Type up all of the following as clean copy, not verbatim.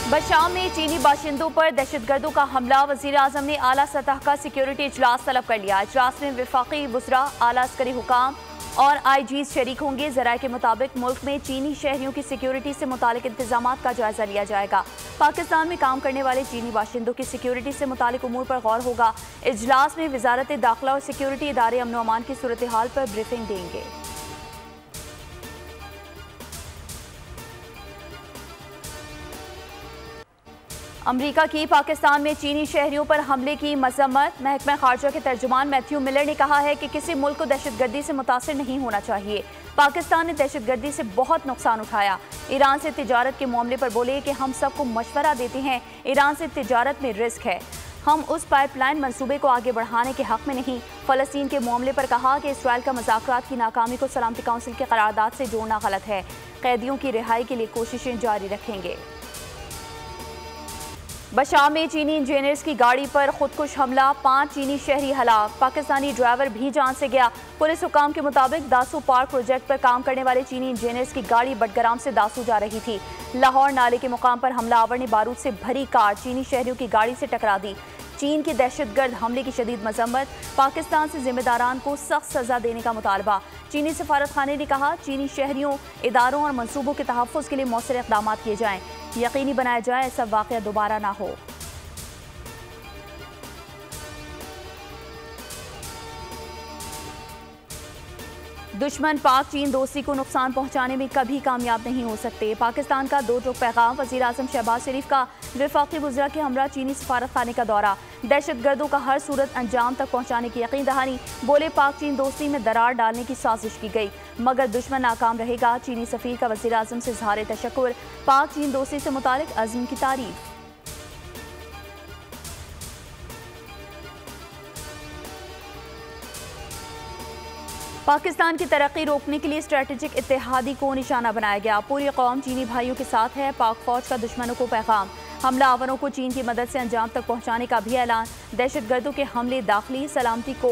बशाम में चीनी बाशिंदों पर दहशतगर्दों का हमला। वज़ीर आज़म ने आला सतह का सिक्योरिटी इजलास तलब कर लिया। इजलास में वफाकी वुज़रा, आला अस्करी हुकाम और IGs शरीक होंगे। ज़राए के मुताबिक मुल्क में चीनी शहरियों की सिक्योरिटी से मुतालिक इंतजामात का जायजा लिया जाएगा। पाकिस्तान में काम करने वाले चीनी बाशिंदों की सिक्योरिटी से मुतालिक उमूर पर गौर होगा। इजलास में वजारत दाखिला और सिक्योरिटी इदारे अमन व अमान की सूरत हाल पर ब्रीफिंग देंगे। अमरीका की पाकिस्तान में चीनी शहरियों पर हमले की मजम्मत। महकमा खारजा के तर्जुमान मैथ्यू मिलर ने कहा है कि किसी मुल्क को दहशतगर्दी से मुतासर नहीं होना चाहिए। पाकिस्तान ने दहशतगर्दी से बहुत नुकसान उठाया। ईरान से तिजारत के मामले पर बोले कि हम सबको मशवरा देते हैं, ईरान से तिजारत में रिस्क है, हम उस पाइपलाइन मंसूबे को आगे बढ़ाने के हक में नहीं। फ़लस्तीन के मामले पर कहा कि इसराइल का मुज़ाकरात की नाकामी को सलामती काउंसिल के करारदाद से जोड़ना गलत है। कैदियों की रिहाई के लिए कोशिशें जारी रखेंगे। बशाम में चीनी इंजीनियर्स की गाड़ी पर खुदकुश हमला, 5 चीनी शहरी हलाक, पाकिस्तानी ड्राइवर भी जान से गया। पुलिस हुकाम के मुताबिक दासू पार्क प्रोजेक्ट पर काम करने वाले चीनी इंजीनियर्स की गाड़ी बटग्राम से दासू जा रही थी। लाहौर नाले के मुकाम पर हमलावर ने बारूद से भरी कार चीनी शहरियों की गाड़ी से टकरा दी। चीन के दहशतगर्द हमले की शदीद मजम्मत, पाकिस्तान से जिम्मेदारान को सख्त सजा देने का मुतालबा। चीनी सफारत खाने ने कहा, चीनी शहरियों, इदारों और मनसूबों के तहफ़्फ़ुज़ के लिए मौसर इक़दाम किए जाएँ, यकीनी बनाया जाए ऐसा वाक़या दोबारा ना हो। दुश्मन पाक चीन दोस्ती को नुकसान पहुंचाने में कभी कामयाब नहीं हो सकते। पाकिस्तान का दो टूक पैगाम। वज़ीर आज़म शहबाज शरीफ का वफाकी वुज़रा के हमरा चीनी सफारत खाने का दौरा। दहशतगर्दों का हर सूरत अंजाम तक पहुंचाने की यकीन दहानी। बोले पाक चीन दोस्ती में दरार डालने की साजिश की गई मगर दुश्मन नाकाम रहेगा। चीनी सफ़ीर का वज़ीर आज़म से इज़हार तशक्कुर। पाक चीन दोस्ती से मुतालिक अज़्म की तारीफ। पाकिस्तान की तरक्की रोकने के लिए स्ट्रेटेजिक इत्तेहादी को निशाना बनाया गया। पूरी कौम चीनी भाइयों के साथ है। पाक फौज का दुश्मनों को पैगाम। हमलावरों को चीन की मदद से अंजाम तक पहुंचाने का भी ऐलान। दहशतगर्दों के हमले दाखिली सलामती को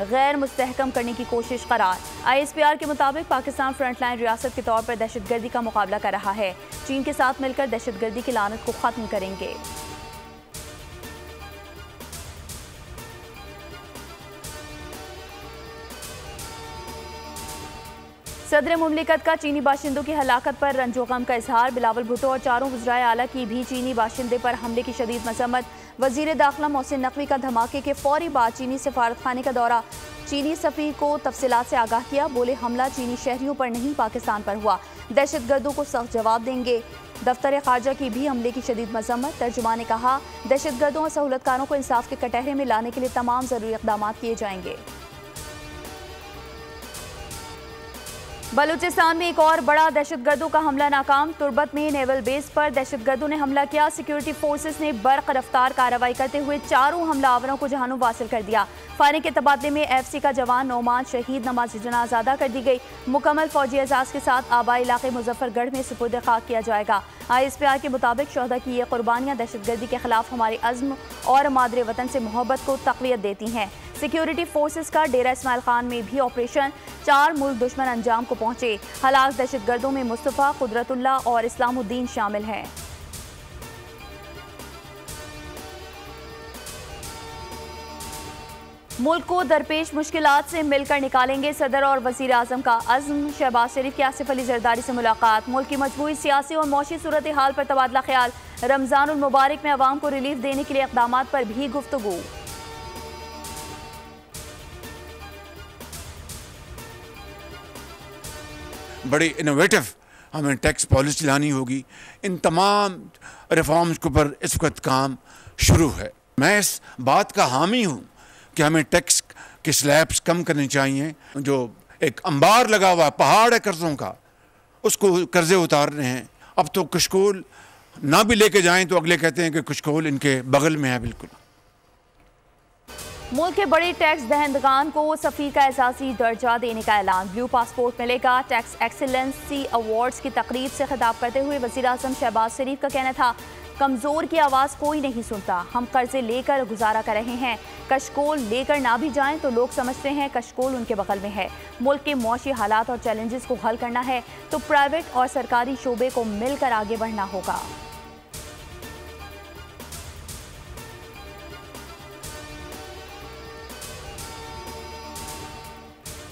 गैर मुस्तहकम करने की कोशिश करार। ISPR के मुताबिक पाकिस्तान फ्रंटलाइन रियासत के तौर पर दहशतगर्दी का मुकाबला कर रहा है। चीन के साथ मिलकर दहशतगर्दी की लानत को खत्म करेंगे। सदर मुमलिकत का चीनी बाशिंदों की हलाकत पर रंजो गम का इजहार। बिलावल भुट्टो और चारों वज़राए आला की भी चीनी बाशिंदे पर हमले की शदीद मजम्मत। वज़ीर दाखिला मोहसिन नकवी का धमाके के फौरी बाद चीनी सफारत खाने का दौरा। चीनी सफ़ीर को तफसीलात से आगाह किया। बोले हमला चीनी शहरियों पर नहीं पाकिस्तान पर हुआ, दहशतगर्दों को सख्त जवाब देंगे। दफ्तर खारजा की भी हमले की शदीद मजम्मत। तर्जुमान ने कहा, दहशतगर्दों और सहूलतकारों को इंसाफ के कटहरे में लाने के लिए तमाम ज़रूरी इक़दाम किए जाएंगे। बलूचिस्तान में एक और बड़ा दहशतगर्दों का हमला नाकाम। तुर्बत में नेवल बेस पर दहशतगर्दों ने हमला किया। सिक्योरिटी फोर्सेस ने बर्क रफ्तार कार्रवाई करते हुए चारों हमलावरों को जहानुम वासिल कर दिया। फायरिंग के तबादले में FC का जवान नौमान शहीद नमाज जनाज़ा अदा कर दी गई। मुकम्मल फौजी एजाज के साथ आबाई इलाके मुजफ्फरगढ़ में सुपुर्द खाक किया जाएगा। ISPR के मुताबिक शोहदा की ये कुर्बानियाँ दहशतगर्दी के खिलाफ हमारे अज़्म और मादरे वतन से मोहब्बत को तक़वियत देती हैं। सिक्योरिटी फोर्सेस का डेरा इस्माइल खान में भी ऑपरेशन 4 मुल्क दुश्मन अंजाम को पहुंचे। हलाक दहशतगर्दों में मुस्तफ़ा, कुदरतुल्ला और इस्लामुद्दीन शामिल हैं। मुल्क को दरपेश मुश्किलात से मिलकर निकालेंगे, सदर और वज़ीर आज़म का अज़्म। शहबाज शरीफ की आसिफ अली जरदारी से मुलाकात। मुल्क की मजबूरी सियासी और मौशी सूरत हाल पर तबादला ख्याल। रमज़ानुल मुबारक में अवाम को रिलीफ देने के लिए इक़दाम पर भी गुफ्तगू। बड़ी इनोवेटिव हमें टैक्स पॉलिसी लानी होगी। इन तमाम रिफॉर्म्स के ऊपर इस वक्त काम शुरू है। मैं इस बात का हामी हूँ कि हमें टैक्स के स्लैब्स कम करने चाहिए। जो एक अंबार लगा हुआ पहाड़ है कर्ज़ों का, उसको कर्ज़े उतारने हैं। अब तो कशकोल ना भी लेके जाएं तो अगले कहते हैं कि कशकोल इनके बगल में है। बिल्कुल मुल्क के बड़े टैक्स दहंदगान को सफ़ीर का एहसासी दर्जा देने का ऐलान। ब्लू पासपोर्ट मिलेगा। टैक्स एक्सीलेंसी अवार्ड्स की तकरीब से खिताब करते हुए वज़ीर आज़म शहबाज शरीफ का कहना था, कमज़ोर की आवाज़ कोई नहीं सुनता। हम कर्जे लेकर गुजारा कर रहे हैं। कशकोल लेकर ना भी जाएं तो लोग समझते हैं कशकोल उनके बगल में है। मुल्क के मौशी हालात और चैलेंजेस को हल करना है तो प्राइवेट और सरकारी शोबे को मिलकर आगे बढ़ना होगा।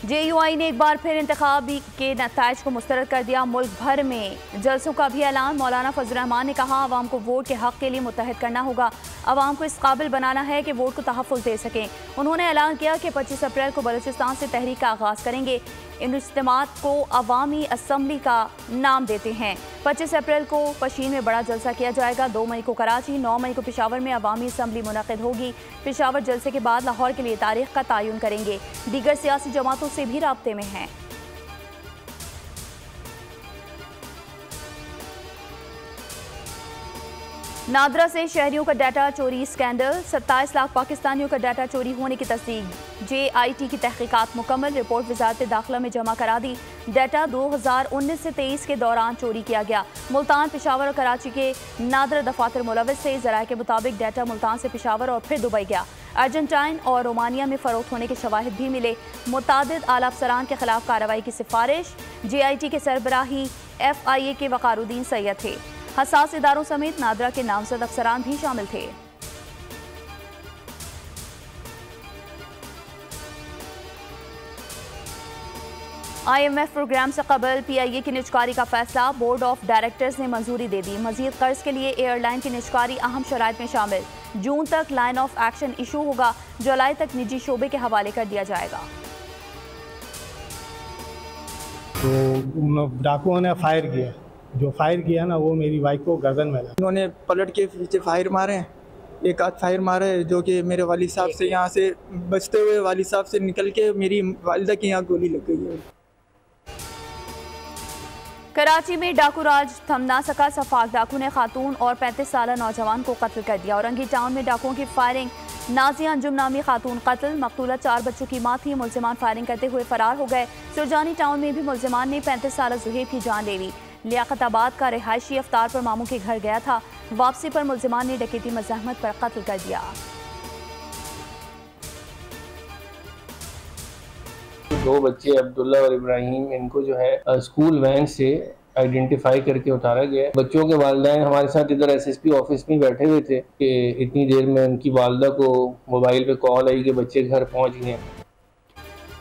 JUI ने एक बार फिर इंतखाब के नताइज को मुस्तरद कर दिया। मुल्क भर में जलसों का भी ऐलान। मौलाना फजल रहमान ने कहा, आवाम को वोट के हक के लिए मुत्तहद करना होगा। आवाम को इस काबिल बनाना है कि वोट को तहफ़्फ़ुज़ दे सकें। उन्होंने ऐलान किया कि 25 अप्रैल को बलूचिस्तान से तहरीक का आगाज़ करेंगे। इन इज्तिमात को अवामी असम्बली का नाम देते हैं। 25 अप्रैल को पशीन में बड़ा जलसा किया जाएगा। 2 मई को कराची, 9 मई को पेशावर में अवामी असम्बली मुनक़िद होगी। पेशावर जलसे के बाद लाहौर के लिए तारीख का तयन करेंगे। दीगर सियासी जमातों से भी राब्ते में हैं। नादरा से शहरियों का डाटा चोरी स्कैंडल। 27 लाख पाकिस्तानियों का डाटा चोरी होने की तस्दीक। JIT की तहकीकात मुकम्मल। रिपोर्ट वजारत दाखिला में जमा करा दी। डाटा 2019 से 23 के दौरान चोरी किया गया। मुल्तान, पेशावर और कराची के नादरा दफातर मुलविस से ज़राए के मुताबिक डाटा मुल्तान से पेशावर और फिर दुबई गया। अर्जेंटाइन और रोमानिया में फ़रोख्त होने के शवाहिद भी मिले। मुतादिद आला अफसरान के खिलाफ कार्रवाई की सिफारिश। JIT के सरबराही FIA के वकारुद्दीन सैयद थे। हसास इदारों समेत नादरा के नामजद अफसरान भी शामिल थे। IMF प्रोग्राम से कबल PIA की निजकारी का फैसला। बोर्ड ऑफ डायरेक्टर्स ने मंजूरी दे दी। मजीद कर्ज के लिए एयरलाइन की निजकारी अहम शराइत में शामिल। जून तक लाइन ऑफ एक्शन इशू होगा। जुलाई तक निजी शोबे के हवाले कर दिया जाएगा। तो डाकुओं ने फायर किया, जो फायर किया ना वो मेरी बाइक को गर्दन में लगा। उन्होंने पलट के पीछे फायर मारे हैं, एक आध फायर मारा है जो कि मेरे वालिद साहब से यहाँ से बचते हुए वालिद साहब से निकल के मेरी वालिदा की यहाँ गोली लग गई है। कराची में डाकू राज थम ना सका। सफाक डाकू ने खातून और 35 साल नौजवान को कत्ल कर दिया। औरंगी टाउन में डाकुओं की फायरिंग। नाजिया अंजुम नामी खातून कत्ल। मकतूला 4 बच्चों की मां थी। मुलजिमान फायरिंग करते हुए फरार हो गए। सुरजानी टाउन में भी मुलजिमान ने 35 साल जुहेब की जान ले ली। लियाकताबाद का रिहायशी अफ्तार पर मामू के घर गया था। वापसी पर मुलजिमान ने डकैती मज़ाहमत पर कत्ल कर दिया। 2 बच्चे अब्दुल्ला और इब्राहिम, इनको जो है स्कूल वैन से आइडेंटिफाई करके उतारा गया। बच्चों के वालिदैन हमारे साथ इधर SSP ऑफिस में बैठे हुए थे कि इतनी देर में उनकी वालिदा को मोबाइल पे कॉल आई कि बच्चे घर पहुंच गए।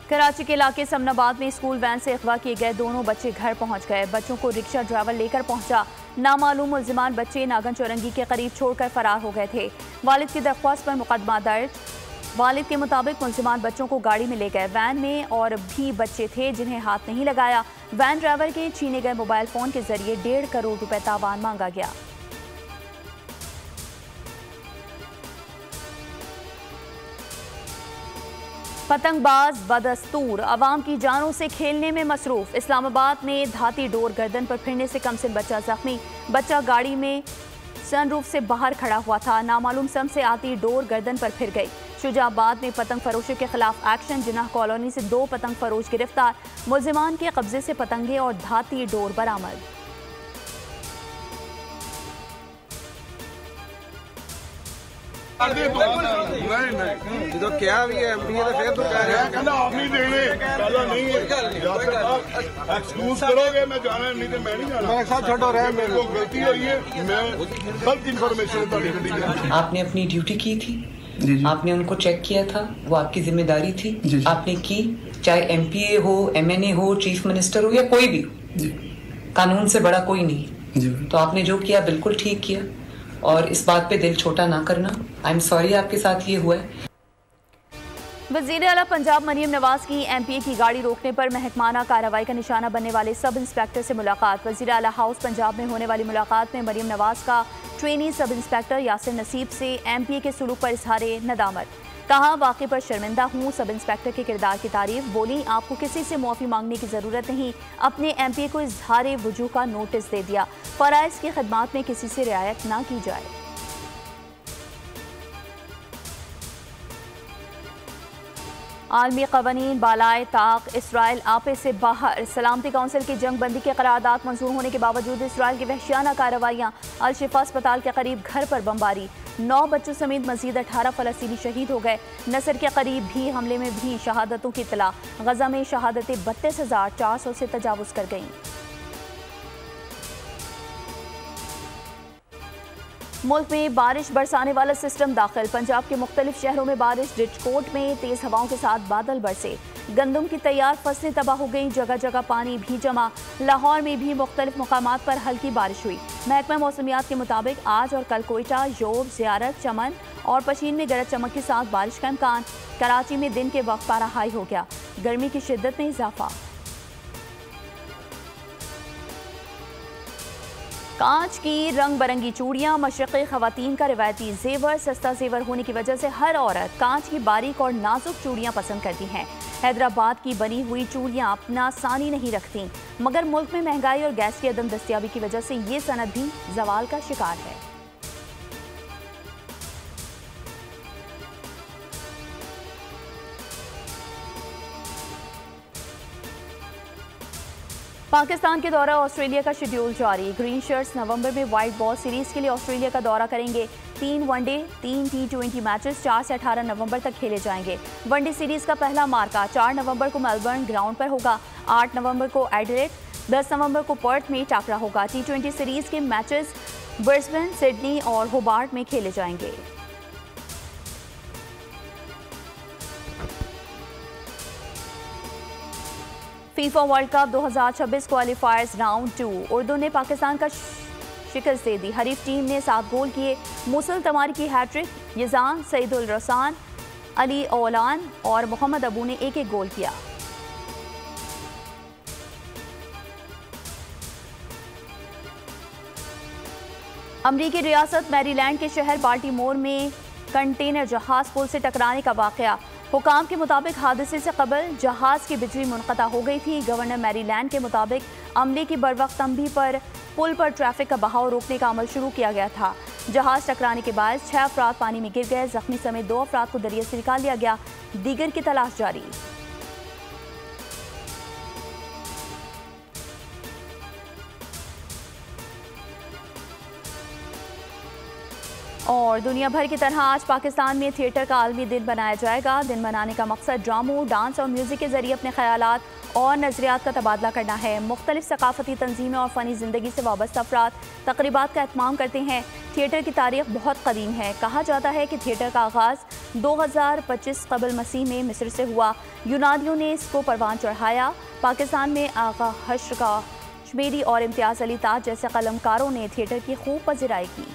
कराची के इलाके समनाबाद में स्कूल वैन से अगवा किए गए दोनों बच्चे घर पहुंच गए। बच्चों को रिक्शा ड्राइवर लेकर पहुंचा। नामालूम मुलजिमान बच्चे नागन चौरंगी के करीब छोड़कर फरार हो गए थे। वालिद की दरख्वास्त पर मुकदमा दर्ज। वालिद के मुताबिक मुलजिमान बच्चों को गाड़ी में ले गए। वैन में और भी बच्चे थे जिन्हें हाथ नहीं लगाया। वैन ड्राइवर के छीने गए मोबाइल फोन के जरिए 1.5 करोड़ रुपए तावान मांगा गया। पतंगबाज बदस्तूर अवाम की जानों से खेलने में मसरूफ। इस्लामाबाद में धाती डोर गर्दन पर फिरने से कमसिन बच्चा जख्मी। बच्चा गाड़ी में सनरूफ से बाहर खड़ा हुआ था। नामालूम सम से आती डोर गर्दन पर फिर गई। शुजाबाद में पतंग फरोशों के खिलाफ एक्शन। जिन्ना कॉलोनी से 2 पतंग फरोश गिरफ्तार। मुलजिमान के कब्जे से पतंगे और धाती डोर बरामद। तो क्या भी है फिर तो आप नहीं देने एक्सक्यूज करोगे, मैं जाना नहीं तो मैं नहीं जाना। मेरे साथ छोड़ो रहे, मेरे को गलती हुई है, मैं गलत इन्फॉर्मेशन। आपने अपनी ड्यूटी की थी, आपने उनको चेक किया था, वो आपकी जिम्मेदारी थी, आपने की, चाहे MPA हो, MNA हो, चीफ मिनिस्टर हो या कोई भी हो, कानून से बड़ा कोई नहीं। तो आपने जो किया बिल्कुल ठीक किया और इस बात पे दिल छोटा ना करना। आई एम सॉरी आपके साथ ये हुआ है। वज़ीर आला पंजाब मरियम नवाज की MPA की गाड़ी रोकने पर महकमाना कार्रवाई का निशाना बनने वाले सब इंस्पेक्टर से मुलाकात। वज़ीर आला हाउस पंजाब में होने वाली मुलाकात में मरियम नवाज का ट्रेनी सब इंस्पेक्टर यासिर नसीब से MPA के सुलूक पर इजहार नदामत। कहा, वाक़े पर शर्मिंदा हूँ। सब इंस्पेक्टर के किरदार की तारीफ। बोली, आपको किसी से मुआफ़ी मांगने की ज़रूरत नहीं। अपने MPA को इजहार वजूह का नोटिस दे दिया। फ़राइज़ की खिदमात में किसी से रियायत ना की जाए। आलमी क़वानीन बालाए ताक। इसराइल आपे से बाहर। सलामती काउंसिल की जंग बंदी के करारदाद मंजूर होने के बावजूद इसराइल की वहशियाना कार्रवाइयाँ। अल शिफा अस्पताल के करीब घर पर बमबारी। 9 बच्चों समेत मजीद 18 फ़लस्तीनी शहीद हो गए। नसर के करीब भी हमले में भी शहादतों की इत्तला। गजा में शहादतें 32,400 से तजावुज़ कर गईं। मुल्क में बारिश बरसाने वाला सिस्टम दाखिल। पंजाब के मुख्तलिफ शहरों में बारिश। डिचकोट में तेज हवाओं के साथ बादल बरसे। गंदम की तैयार फसलें तबाह हो गई। जगह जगह पानी भी जमा। लाहौर में भी मुख्तलिफ मकामात पर हल्की बारिश हुई। महकमा मौसमियात के मुताबिक आज और कल कोयटा, योब, ज़ियारत, चमन और पशीन में गरज चमक के साथ बारिश का इम्कान। कराची में दिन के वक्त पारा हाई हो गया। गर्मी की शिद्दत में इजाफा। कांच की रंग बरंगी चूड़ियां मशरक़ी ख़वातीन का रिवायती जेवर। सस्ता जेवर होने की वजह से हर औरत कांच की बारीक और नाजुक चूड़ियां पसंद करती हैं। हैदराबाद की बनी हुई चूड़ियां अपना सानी नहीं रखती, मगर मुल्क में महंगाई और गैस की अदम दस्तियाबी की वजह से ये सनत भी जवाल का शिकार है। पाकिस्तान के दौरा ऑस्ट्रेलिया का शेड्यूल जारी। ग्रीन शर्ट्स नवंबर में वाइट बॉल सीरीज के लिए ऑस्ट्रेलिया का दौरा करेंगे। 3 वनडे 3 T20 मैचेस 4 से 18 नवंबर तक खेले जाएंगे। वनडे सीरीज का पहला मार्का 4 नवंबर को मेलबर्न ग्राउंड पर होगा। 8 नवंबर को एडिलेड, 10 नवंबर को पर्थ में टाकरा होगा। T20 सीरीज के मैचेस ब्रिस्बेन, सिडनी और होबार्ट में खेले जाएंगे। FIFA world cup 2026 क्वालिफायर्स round 2। Urdu ने पाकिस्तान का शिकस्त दे दी। हरीफ टीम ने 7 गोल किए। मुसल तमारी की हैट्रिक। यजान, सईदुल रसान, अली ओलान और मोहम्मद अबू ने एक एक गोल किया। अमरीकी रियासत मैरीलैंड के शहर बाल्टीमोर में कंटेनर जहाज पुल से टकराने का वाकया। हुकाम के मुताबिक हादसे से कबल जहाज की बिजली मुनक़ता हो गई थी। गवर्नर मैरीलैंड के मुताबिक अमले की बरवक्त तंबीह पर पुल पर ट्रैफिक का बहाव रोकने का अमल शुरू किया गया था। जहाज टकराने के बाद 6 अफराद पानी में गिर गए। जख्मी समेत 2 अफराद को दरिया से निकाल लिया गया। दीगर की तलाश जारी। और दुनिया भर की तरह आज पाकिस्तान में थिएटर का आलमी दिन मनाया जाएगा। दिन मनाने का मकसद ड्रामों, डांस और म्यूज़िक के ज़रिए अपने ख्यालात और नज़रियात का तबादला करना है। मुख्तलिफ सकाफ़ती तंजीमें और फ़नी ज़िंदगी से वाबस्ता अफराद तक़रीबात का एहतमाम करते हैं। थिएटर की तारीख़ बहुत कदीम है। कहा जाता है कि थिएटर का आगाज़ 2025 क़बल मसीह में मिस्र से हुआ। यूनानियों ने इसको परवान चढ़ाया। पाकिस्तान में आगा हश्र का शमेरी और इम्तियाज़ अली ताज जैसे कलमकारों ने थिएटर की खूब पज़िराई की।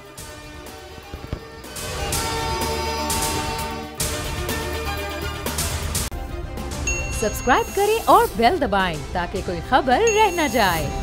सब्सक्राइब करें और बेल दबाएं ताकि कोई खबर रह न जाए।